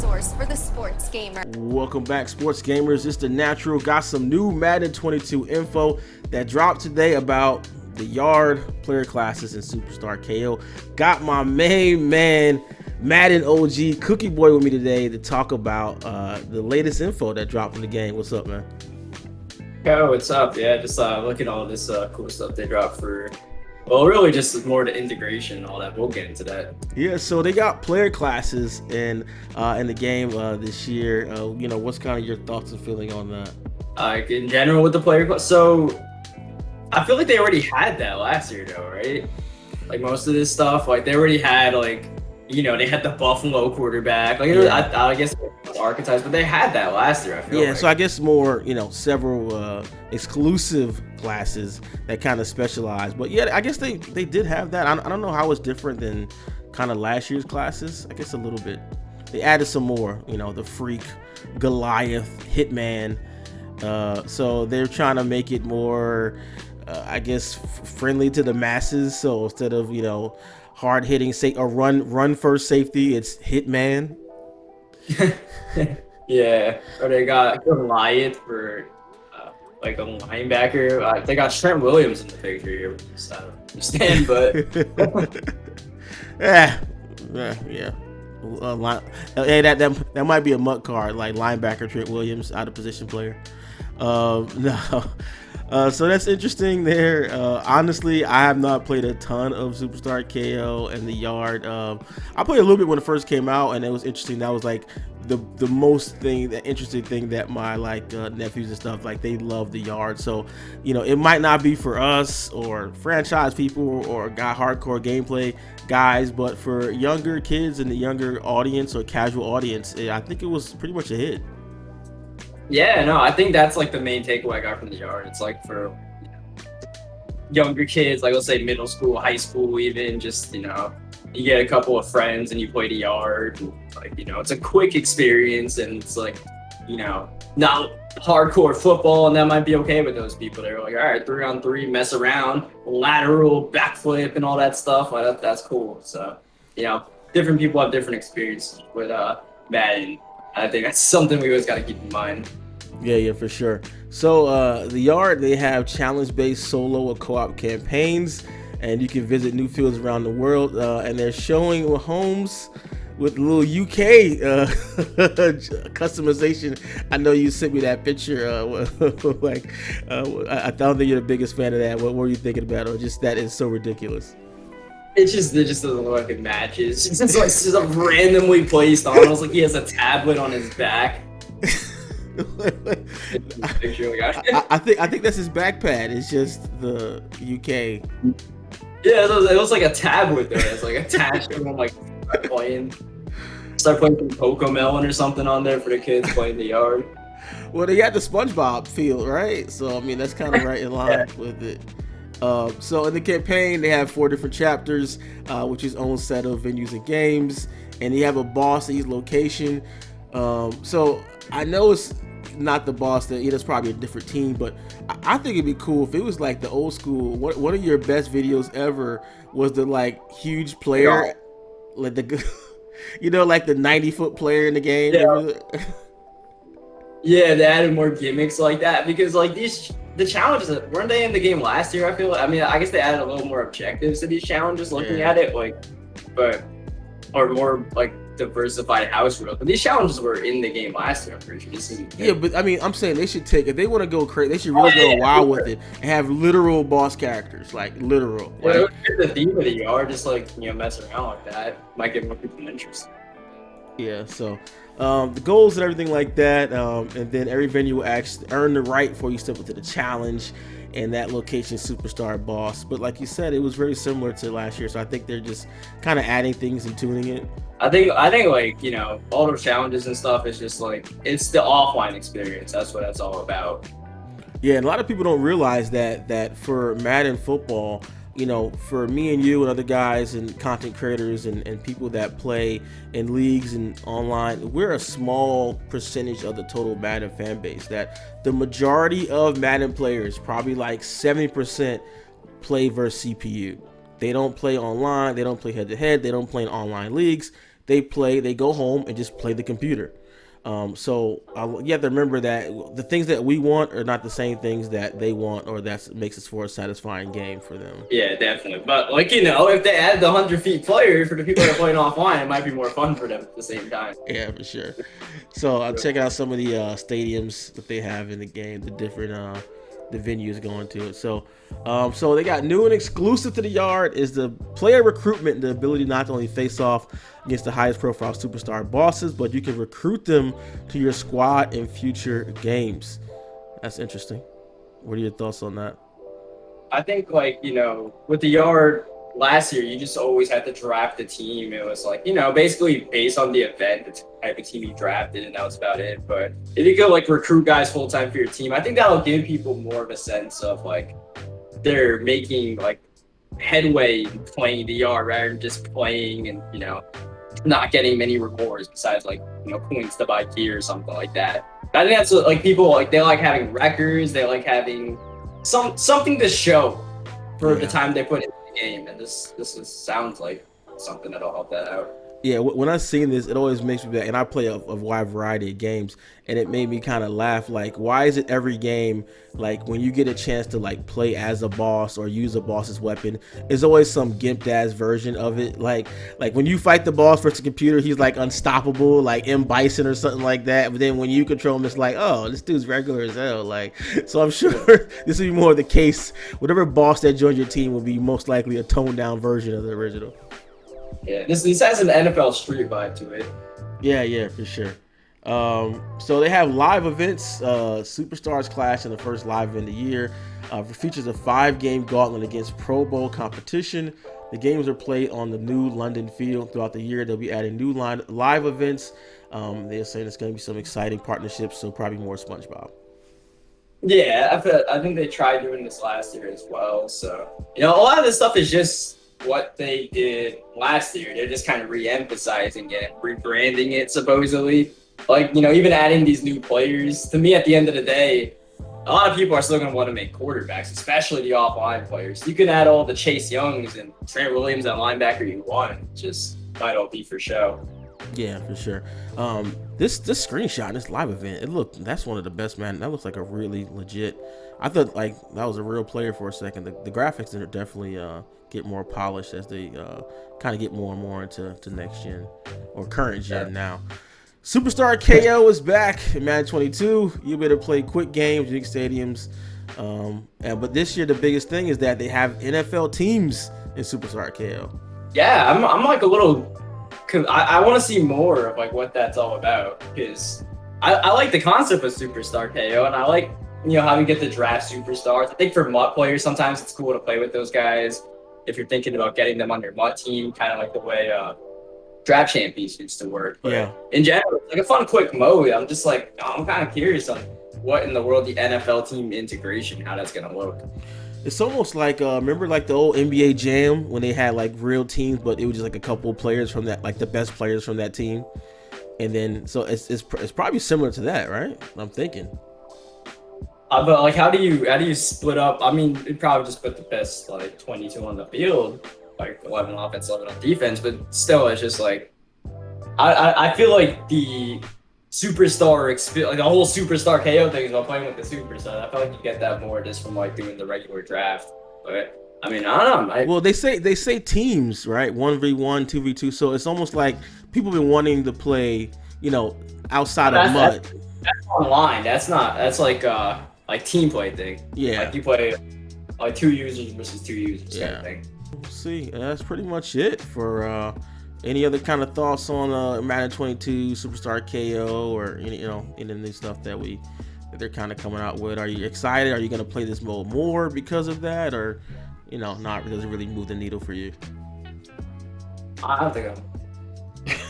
source for the sports gamer. Welcome back, sports gamers. It's the Natural. Got some new Madden 22 info that dropped today about the yard, player classes, and Superstar KO. Got my main man, Madden OG Cookie Boy, with me today to talk about the latest info that dropped in the game. What's up, man? Yo, what's up? Yeah, just look at all this cool stuff they dropped for. Well, really just more the integration and all that. We'll get into that. Yeah, so they got player classes in the game this year. What's kind of your thoughts and feeling on that? In general with the player class, so I feel like they already had that last year, though, right? Like most of this stuff, like they already had, like, they had the Buffalo quarterback. Like, I guess archetypes, but they had that last year. I feel. Yeah, so I guess more, several exclusive classes that kind of specialize. But yeah, I guess they did have that. I don't know how it's different than kind of last year's classes. I guess a little bit. They added some more, the Freak, Goliath, Hitman. So they're trying to make it more, I guess, friendly to the masses. So instead of, hard hitting, say a run first safety, it's Hitman. Yeah, or they got Goliath for like a linebacker. They got Trent Williams in the picture here, which I don't understand, but yeah. Hey, that might be a muck card, like linebacker Trent Williams, out of position player. No. So that's interesting there. Honestly, I have not played a ton of Superstar KO and the yard. I played a little bit when it first came out, and it was interesting. That was like the interesting thing that my nephews and stuff, like, they love the yard. So it might not be for us or franchise people or hardcore gameplay guys, but for younger kids and the younger audience or casual audience, I think it was pretty much a hit. Yeah, no, I think that's like the main takeaway I got from the yard. It's like for younger kids, like let's say middle school, high school, even just, you get a couple of friends and you play the yard. And, it's a quick experience, and it's like, not hardcore football, and that might be okay with those people. They're like, all right, 3-on-3, mess around, lateral, backflip, and all that stuff. Like, that's cool. So, different people have different experiences with Madden. I think that's something we always got to keep in mind. Yeah, for sure. So the yard, they have challenge-based solo or co-op campaigns, and you can visit new fields around the world. And they're showing Mahomes with a little UK customization. I know you sent me that picture. I don't think you're the biggest fan of that. What were you thinking about? Or just that is so ridiculous? It just doesn't look like it matches. It's just randomly placed on. I was like, he has a tablet on his back. I think that's his backpad. It's just the UK. Yeah, it was like a tablet there. It's like attached to him, like start playing some Cocomelon or something on there for the kids playing the yard. Well, they got the SpongeBob feel, right? So I mean, that's kind of right in line with it. So in the campaign, they have 4 different chapters, which is own set of venues and games, and you have a boss at each location. So I know it's not the boss that's probably a different team, but I think it'd be cool if it was like the old school. One of your best videos ever was the huge player, like the like the 90-foot player in the game. Yeah. Yeah, they added more gimmicks like that because the challenges weren't they in the game last year? I guess they added a little more objectives to these challenges. Looking at it, or more like diversified house rules. But these challenges were in the game last year. I'm pretty sure. Yeah, but I mean, I'm saying they should if they want to go crazy, they should really go wild with it and have literal boss characters, like literal. Yeah, the theme of the yard, just mess around like that might get more people interested. Yeah, so the goals and everything like that, and then every venue will actually earn the right for you to step into the challenge and that location superstar boss. But like you said, it was very similar to last year, so I think they're just kind of adding things and tuning it. I think all those challenges and stuff is just it's the offline experience. That's what that's all about. Yeah, and a lot of people don't realize that for Madden football, for me and you and other guys and content creators and people that play in leagues and online, we're a small percentage of the total Madden fan base. That the majority of Madden players, probably like 70%, play versus CPU. They don't play online. They don't play head-to-head. They don't play in online leagues. they go home and just play the computer. So you have to remember that the things that we want are not the same things that they want, or that makes it for a satisfying game for them. Yeah, definitely. But like, you know, if they add the 100 feet player for the people that are playing offline, it might be more fun for them at the same time. Yeah, for sure. So I'll check out some of the stadiums that they have in the game, the different the venues going to it. So they got new and exclusive to the yard is the player recruitment, the ability not to only face off against the highest profile superstar bosses, but you can recruit them to your squad in future games. That's interesting. What are your thoughts on that? I think, like, you know, with the yard last year, you just always had to draft the team. It was like, you know, basically based on the event, the type of team you drafted, and that was about it. But if you could like recruit guys full time for your team, I think that'll give people more of a sense of like they're making like headway in playing the yard rather than just playing and, you know, not getting many rewards besides like, you know, coins to buy gear or something like that. I think that's what, like, people like, they like having records, they like having something to show for the time they put in the game, and this sounds like something that'll help that out. Yeah, when I seen this, it always makes me back, and I play a wide variety of games, and it made me kind of laugh. Like, why is it every game, like when you get a chance to like play as a boss or use a boss's weapon, there's always some gimped ass version of it. Like when you fight the boss versus the computer, he's like unstoppable, like M. Bison or something like that. But then when you control him, it's like, oh, this dude's regular as hell. Like, so I'm sure this will be more of the case. Whatever boss that joins your team will be most likely a toned down version of the original. Yeah, this has an NFL Street vibe to it. Yeah, for sure. So they have live events. Superstars Clash in the first live event of the year. Features a 5-game gauntlet against Pro Bowl competition. The games are played on the new London field throughout the year. They'll be adding new live events. They're saying it's going to be some exciting partnerships, so probably more SpongeBob. Yeah, I think they tried doing this last year as well. So, you know, a lot of this stuff is just what they did last year. They're just kind of re-emphasizing it, rebranding it supposedly. Like, you know, even adding these new players. To me, at the end of the day, a lot of people are still going to want to make quarterbacks, especially the offline players. You can add all the Chase Youngs and Trent Williams at linebacker you want. Just might all be for show. Yeah, for sure. This screenshot in this live event, that's one of the best, man. That looks like a really legit. I thought like that was a real player for a second. The graphics are definitely get more polished as they kind of get more and more into next gen or current gen now. Superstar KO is back in Madden 22. You'll be able to play quick games, unique stadiums. But this year the biggest thing is that they have NFL teams in Superstar KO. Yeah, I'm like a little. Cause I want to see more of like what that's all about, because I like the concept of Superstar KO, and I like, you know, how we get to draft superstars. I think for MUT players sometimes it's cool to play with those guys if you're thinking about getting them on your MUT team, kind of like the way draft champions used to work. But yeah, in general, it's like a fun quick mode. I'm just like, I'm kind of curious on what in the world the NFL team integration, how that's gonna look. It's almost like remember like the old NBA Jam when they had like real teams, but it was just like a couple of players from that, like the best players from that team, and then so it's probably similar to that, right? I'm thinking. But like, how do you split up? I mean, you'd probably just put the best like 22 on the field, like 11 on offense, 11 on defense. But still, it's just like I feel like the superstar experience, like the whole superstar KO thing is about playing with the superstar. I feel like you get that more just from like doing the regular draft. But I mean, I don't know. Well, they say teams, right? 1v1, 2v2. So it's almost like people have been wanting to play, you know, outside of MUT. That's online. That's like team play thing. Yeah. Like you play like 2 users versus 2 users. Yeah. Kind of thing. We'll see. That's pretty much it for any other kind of thoughts on Madden 22 Superstar KO or any new stuff that they're kind of coming out with. Are you excited? Are you going to play this mode more because of that, or not because it really moved the needle for you? I don't think I'm.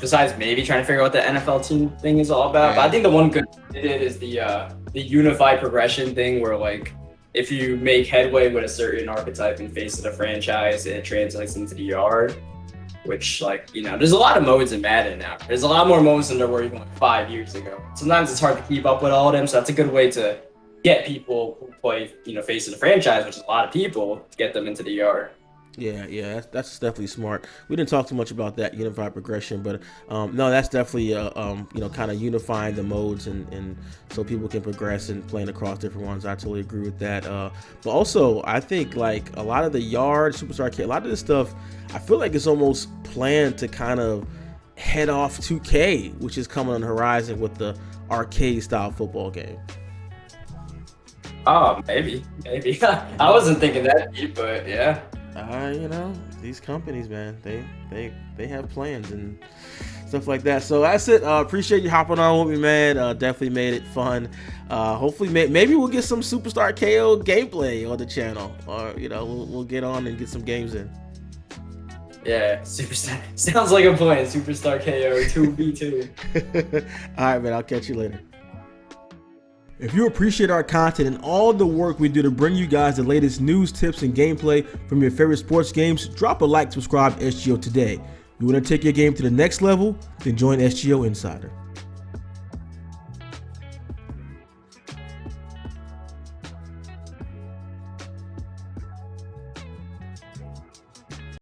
Besides maybe trying to figure out what the NFL team thing is all about, but I think the one good thing they did is the unified progression thing, where like if you make headway with a certain archetype and face of the franchise, it translates into the yard. Which, like, there's a lot of modes in Madden now. There's a lot more modes than there were even like 5 years ago. Sometimes it's hard to keep up with all of them, so that's a good way to get people who play, face of the franchise, which is a lot of people, to get them into the yard. Yeah, that's definitely smart. We didn't talk too much about that unified progression, but no, that's definitely kind of unifying the modes and so people can progress and playing across different ones. I totally agree with that. But also, I think like a lot of the yard superstar arcade, a lot of this stuff, I feel like it's almost planned to kind of head off 2K, which is coming on the horizon with the arcade style football game. Oh, maybe. I wasn't thinking that deep, but yeah. These companies, man, they have plans and stuff like that. So that's it. Appreciate you hopping on with me, man. Definitely made it fun. Hopefully, maybe we'll get some Superstar KO gameplay on the channel, or we'll get on and get some games in. Yeah, Superstar sounds like a plan. Superstar KO 2v2. All right, man. I'll catch you later. If you appreciate our content and all the work we do to bring you guys the latest news, tips, and gameplay from your favorite sports games, drop a like, subscribe to SGO today. You want to take your game to the next level? Then join SGO Insider.